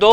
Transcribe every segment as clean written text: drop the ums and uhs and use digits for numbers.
2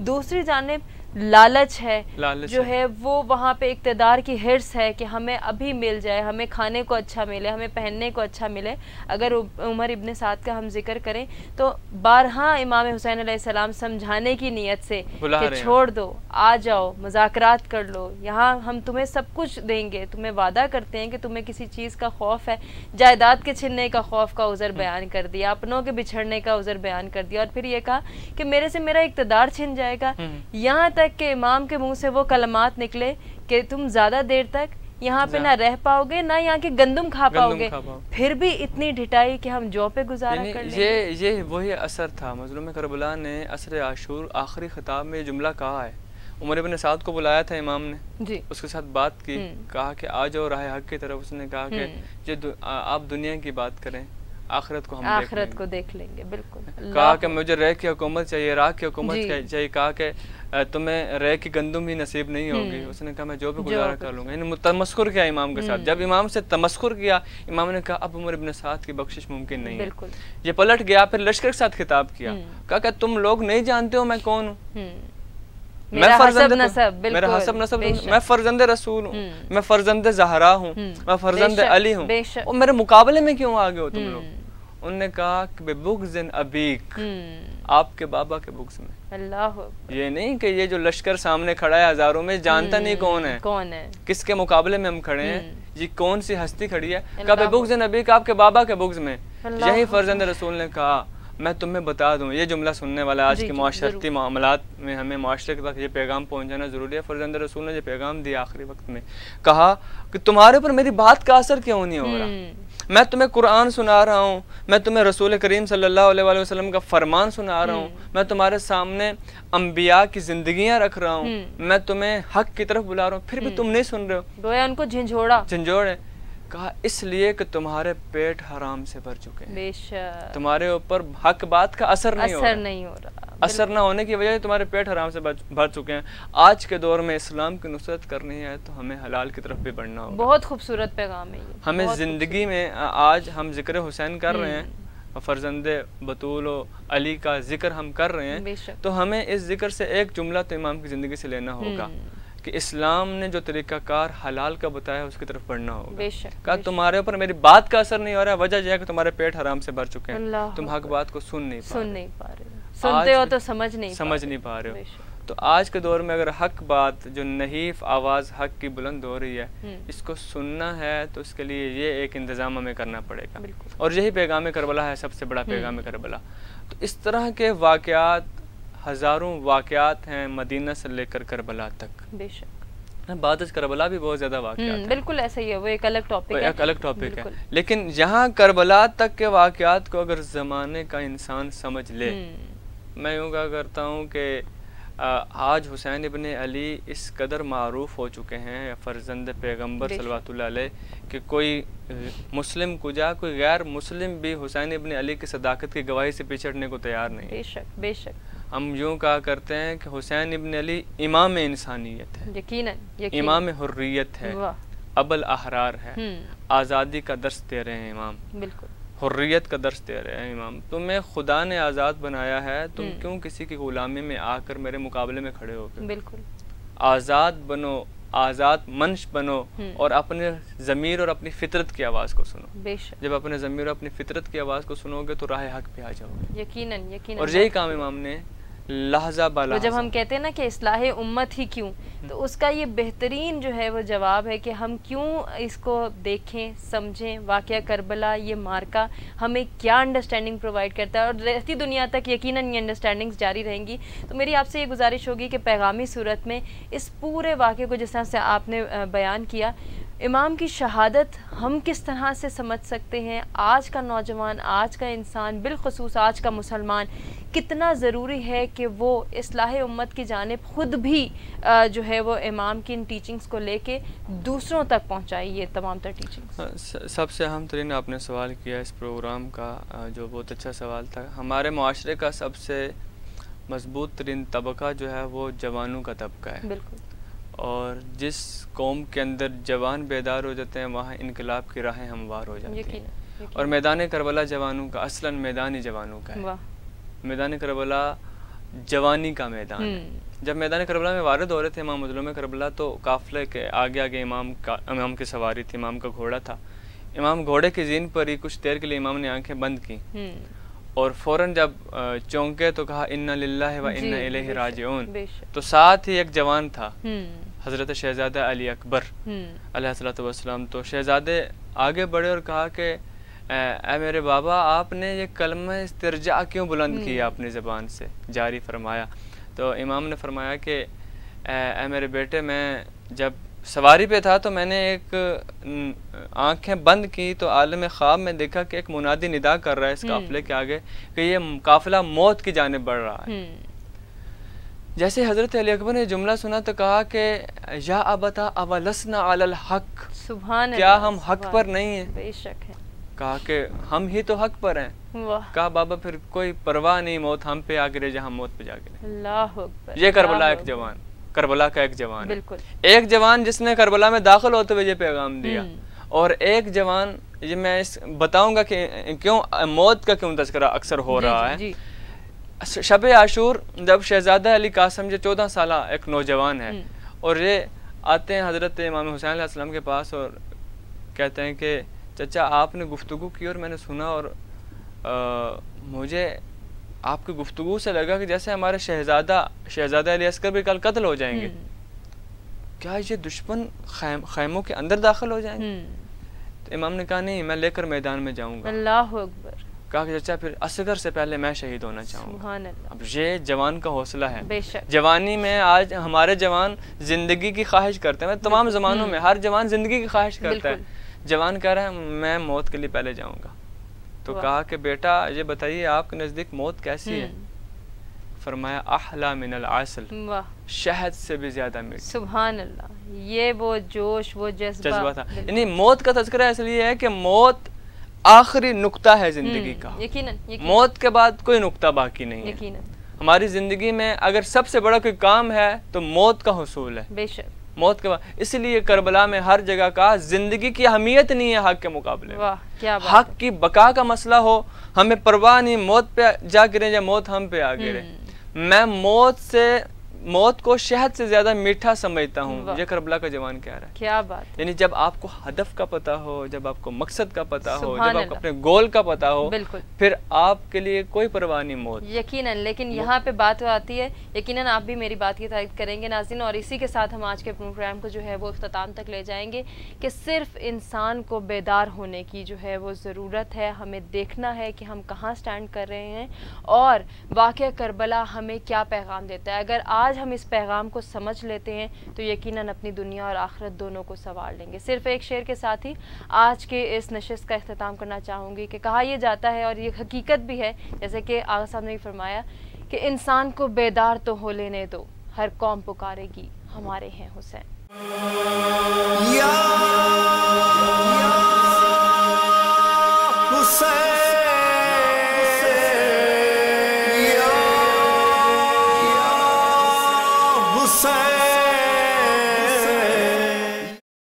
دوسری جانب لالچ ہے جو ہے ہے وہ وہاں پہ اقتدار کی حرص ہے کہ ہمیں ابھی مل جائے, ہمیں کھانے کو اچھا ملے, ہمیں پہننے کو اچھا ملے. اگر عمر ابن سعد کا ہم ذکر کریں تو بارہا امام حسین علیہ السلام سمجھانے کی نیت سے کہ چھوڑ دو, آ جاؤ, مذاکرات کر لو, یہاں ہم تمہیں سب کچھ دیں گے, تمہیں وعدہ کرتے ہیں کہ تمہیں کسی چیز کا خوف ہے, جائیداد کے چھننے کا خوف کا عذر بیان کر دیا, اپنوں کے بچھڑنے کا عذر بیان کر دیا, اور پھر یہ کہا کہ میرے سے میرا اقتدار چھن جائے گا. یہاں تک کہ امام کے منہ سے وہ کلمات نکلے کہ تم زیادہ دیر تک یہاں پہ نہ رہ پاؤ گے نہ یہاں کے گندم کھا پاؤ گے, پھر بھی اتنی ڈھٹائی کہ ہم جو پہ گزارا کر لیں گے. یہ وہی اثر تھا. مظلوم کربلا نے عصر عاشور آخری خطاب میں یہ جملہ کہا ہے. عمر ابن سعد کو بلایا تھا امام نے, جی اس کے ساتھ بات کی, کہا کہ آ جاؤ راہ حق کی طرف. اس نے کہا کہ آپ دنیا کی بات کریں, آخرت کو ہم آخرت کو دیکھ لیں گے. بالکل. کہا کہ مجھے رہ کی حکومت چاہیے, راہ کی حکومت چاہیے. کہا کہ تمہیں رہ کی گندم بھی نصیب نہیں ہوگی. اس نے کہا میں جو بھی گزارا کر لوں گا. یعنی تمسخر کیا امام کے ساتھ. جب امام سے تمسخر کیا, امام نے کہا اب عمر ابن سعد کی بخشش ممکن نہیں ہے. یہ پلٹ گیا, پھر لشکر کے ساتھ خطاب کیا, کہا کہ تم لوگ نہیں جانتے ہو میں کون ہوں, میں فرزند نسب, میں فرزند رسول ہوں, میں فرزند زہرا ہوں, میں فرزند علی ہوں, اور میرے مقابلے میں کیوں آگے ہو تم لوگ. انہوں نے کہا کہ بغض ابیک, آپ کے بابا کے بغض میں. اللہ, یہ نہیں کہ یہ جو لشکر سامنے کھڑا ہے ہزاروں میں, جانتا نہیں کون ہے, کس کے مقابلے میں ہم کھڑے ہیں, یہ کون سی ہستی کھڑی ہے. کہا بغض ابیک, آپ کے بابا کے بغض میں. یہی فرزند رسول نے کہا میں تمہیں بتا دوں. یہ جملہ سننے والا آج کے معاشرتی معاملات میں ہمیں معاشرے تک یہ پیغام پہنچانا ضروری ہے. فرزند رسول نے یہ پیغام دیا آخری وقت میں, کہا کہ تمہارے اوپر میری بات کا اثر کیوں نہیں ہو رہا. میں تمہیں قرآن سنا رہا ہوں, میں تمہیں رسول کریم صلی اللہ علیہ وآلہ وسلم کا فرمان سنا رہا ہوں, میں تمہارے سامنے انبیاء کی زندگیاں رکھ رہا ہوں, میں تمہیں حق کی طرف بلا رہا ہوں, پھر بھی تم نہیں سن رہے ہو. گویا ان کو جھنجھوڑے. کہا اس لیے کہ تمہارے پیٹ حرام سے بھر چکے ہیں, تمہارے اوپر حق بات کا اثر نہیں ہو رہا. اثر نہ ہونے کی وجہ سے تمہارے پیٹ حرام سے بھر چکے ہیں. آج کے دور میں اسلام کی نصرت کرنی ہے تو ہمیں حلال کی طرف بھی بڑھنا ہوگا. بہت خوبصورت پیغام ہے یہ. ہمیں زندگی میں آج ہم ذکر حسین کر رہے ہیں, فرزند بطول و علی کا ذکر ہم کر رہے ہیں, تو ہمیں اس ذکر سے ایک جملہ تو امام کی زندگی سے لینا ہوگا کہ اسلام نے جو طریقہ کار حلال کا بتایا اس کی طرف بڑھنا ہوگا. کہا تمہارے اوپر میری بات کا اثر نہیں ہو رہا ہے, وجہ یہ ہے کہ تمہارے پیٹ حرام سے بھر چکے ہیں, تم حق بات کو سن نہیں پا رہے, سنتے ہو تو سمجھ نہیں پا رہے ہو. تو آج کے دور میں اگر حق بات جو نحیف آواز حق کی بلند ہو رہی ہے, اس کو سننا ہے تو اس کے لیے یہ ایک انتظام ہمیں کرنا پڑے گا. اور یہی پیغام کربلا ہے, سب سے بڑا پیغام کربلا. تو اس طرح کے واقعات, ہزاروں واقعات ہیں مدینہ سے لے کر کربلا تک. بے شک بعد از کربلا بھی بہت زیادہ واقعات ہیں. بالکل ایسا ہی ہے, وہ ایک الگ ٹاپک ہے. لیکن یہاں کربلا تک کے واقعات کو اگر زمانے کا انسان سمجھ لے, میں یوں کہا کرتا ہوں کہ آج حسین ابن علی اس قدر معروف ہو چکے ہیں, فرزند پیغمبر صلوات اللہ علیہ, کہ کوئی مسلم کجا کوئی غیر مسلم بھی حسین ابن علی کی صداقت کی گواہی سے پیچھڑنے کو تیار نہیں. بے شک. ہم یوں کہا کرتے ہیں کہ حسین ابن علی امام انسانیت ہے, یقیناً امام حریت ہے, ابو الاحرار ہے, آزادی کا درس دے رہے ہیں امام. بالکل حریت کا درس دے رہے ہیں امام. تمہیں خدا نے آزاد بنایا ہے, تم کیوں کسی کی غلامی میں آ کر میرے مقابلے میں کھڑے ہو گئے. بالکل آزاد بنو, آزاد منش بنو, اور اپنے ضمیر اور اپنی فطرت کی آواز کو سنو. جب اپنے ضمیر اور اپنی فطرت کی آواز کو سنو گے تو راہ حق پہ آ جاؤ گے. یقیناً. اور یہی کام امام نے لحظہ بالا. جب ہم کہتے ہیں نا کہ اصلاح امت ہی کیوں, تو اس کا یہ بہترین جو ہے وہ جواب ہے کہ ہم کیوں اس کو دیکھیں, سمجھیں. واقعہ کربلا, یہ مارکا ہمیں کیا انڈرسٹینڈنگ پرووائڈ کرتا ہے, اور رہتی دنیا تک یقیناً یہ انڈرسٹینڈنگز جاری رہیں گی. تو میری آپ سے یہ گزارش ہوگی کہ پیغامی صورت میں اس پورے واقعے کو جس طرح سے آپ نے بیان کیا, امام کی شہادت ہم کس طرح سے سمجھ سکتے ہیں. آج کا نوجوان, آج کا انسان, بالخصوص آج کا مسلمان کتنا ضروری ہے کہ وہ اصلاح امت کی جانب خود بھی جو ہے وہ امام کی ان ٹیچنگز کو لے کے دوسروں تک پہنچائی. یہ تمام تر ٹیچنگز. سب سے اہم ترین آپ نے سوال کیا اس پروگرام کا, جو بہت اچھا سوال تھا. ہمارے معاشرے کا سب سے مضبوط ترین طبقہ جو ہے وہ جوانوں کا طبقہ ہے. بالکل. اور جس قوم کے اندر جوان بیدار ہو جاتے ہیں وہاں انقلاب کی راہیں ہموار ہو جاتی ہیں. اور میدان کربلا جوانوں کا, اصلاً میدان ہی جوانوں کا ہے. میدان کربلا جوانی کا میدان ہے. جب میدان کربلا میں وارد ہو رہے تھے امام مظلوم کربلا تو قافلے کے آگے آگے امام کی سواری تھی, امام کا گھوڑا تھا. امام گھوڑے کی زین پر ہی کچھ دیر کے لیے امام نے آنکھیں بند کی اور فوراً جب چونکے تو کہا انا للہ و انا الیہ راجعون. تو ساتھ ہی ایک جوان تھا حضرت شہزادہ علی اکبر علیہ الصلوۃ والسلام. تو شہزادے آگے بڑھے اور کہا کہ اے میرے بابا, آپ نے یہ کلمہ استرجاع کیوں بلند کیا اپنی زبان سے, جاری فرمایا. تو امام نے فرمایا کہ اے میرے بیٹے, میں جب سواری پہ تھا تو میں نے ایک آنکھیں بند کی تو عالم خواب میں دیکھا کہ ایک منادی ندا کر رہا ہے اس قافلے کے آگے کہ یہ قافلہ موت کی جانب بڑھ رہا ہے. جیسے حضرت علی اکبر نے جملہ سنا تو کہا کہ یا ابتا اولسنا علی الحق, سبحان اللہ, کیا ہم حق پر نہیں ہیں؟ بے شک ہے. کہا کہ ہم ہی تو حق پر ہیں. کہا بابا پھر کوئی پرواہ نہیں, موت ہم پہ آ گرے جہاں موت پہ جا گرے. اللہ اکبر. یہ کربلا ایک جوان, کربلا کا ایک جوان, بالکل ایک جوان جس نے کربلا میں داخل ہوتے ہوئے یہ پیغام دیا, اور ایک جوان, یہ میں بتاؤں گا کہ کیوں موت کا کیوں تذکرہ اکثر ہو رہا ہے. شب عاشور جب شہزادہ علی قاسم جو 14 سالہ ایک نوجوان ہے, اور یہ آتے ہیں حضرت امام حسین علیہ السلام کے پاس اور کہتے ہیں کہ چچا آپ نے گفتگو کی اور میں نے سنا, اور مجھے آپ کی گفتگو سے لگا کہ جیسے ہمارے شہزادہ علی اصغر بھی کل قتل ہو جائیں گے, کیا یہ دشمن خیموں کے اندر داخل ہو جائیں گے؟ تو امام نے کہا نہیں, میں لے کر میدان میں جاؤں گا. اللہ اکبر. کہا کہ چچا پھر اصغر سے پہلے میں شہید ہونا چاہوں گا. سبحان اللہ. اب یہ جوان کا حوصلہ ہے. بے شک. جوانی میں آج ہمارے جوان زندگی کی خواہش کرتے ہیں, تمام زمانوں میں ہر جوان زندگی کی خواہش کرتا ہے. جوان کہہ رہا ہے میں موت کے لیے پہلے جاؤں گا. تو کہا کہ بیٹا یہ بتائیے آپ کے نزدیک موت کیسی ہے؟ فرمایا احلا من العسل, شہد سے بھی زیادہ میٹھی. سبحان اللہ. یہ وہ جوش, وہ جذبہ تھا. یعنی موت کا تذکرہ اس لیے ہے کہ موت آخری نقطہ ہے زندگی کا. یقیناً موت کے بعد کوئی نقطہ باقی نہیں ہے. ہماری زندگی میں اگر سب سے بڑا کوئی کام ہے تو موت کا حصول ہے. بے شک. موت کے بعد, اس لیے کربلا میں ہر جگہ کہا زندگی کی اہمیت نہیں ہے حق کے مقابلے میں. حق کی بقا کا مسئلہ ہو, ہمیں پرواہ نہیں موت پہ جا گرے یا موت ہم پہ آ گرے. میں موت کو شہد سے زیادہ میٹھا سمجھتا ہوں. یہ کربلا کا جوان کہہ رہا ہے. کیا بات. یعنی جب آپ کو ہدف کا پتہ ہو, جب آپ کو مقصد کا پتہ ہو, جب آپ کو اپنے گول کا پتہ ہو, پھر آپ کے لیے کوئی پرواہ نہیں موت. یقیناً. لیکن یہاں پہ بات آتی ہے, یقیناً آپ بھی میری بات کی تائید کریں گے ناظرین, اور اسی کے ساتھ ہم آج کے پروگرام کو جو ہے وہ اختتام تک لے جائیں گے کہ صرف انسان کو بیدار ہونے کی جو ہے وہ ضرورت ہے. ہمیں دیکھنا ہے کہ ہم کہاں سٹینڈ کر رہے ہیں اور واقعہ کربلا ہمیں کیا پیغام دیتا ہے. اگر آج ہم اس پیغام کو سمجھ لیتے ہیں تو یقیناً اپنی دنیا اور آخرت دونوں کو سنوار لیں گے. صرف ایک شعر کے ساتھ ہی آج کے اس نشست کا اختتام کرنا چاہوں گی کہ کہا یہ جاتا ہے, اور یہ حقیقت بھی ہے, جیسے کہ آغا صاحب نے فرمایا کہ انسان کو بیدار تو ہو لینے دو, ہر قوم پکارے گی ہمارے ہیں حسین.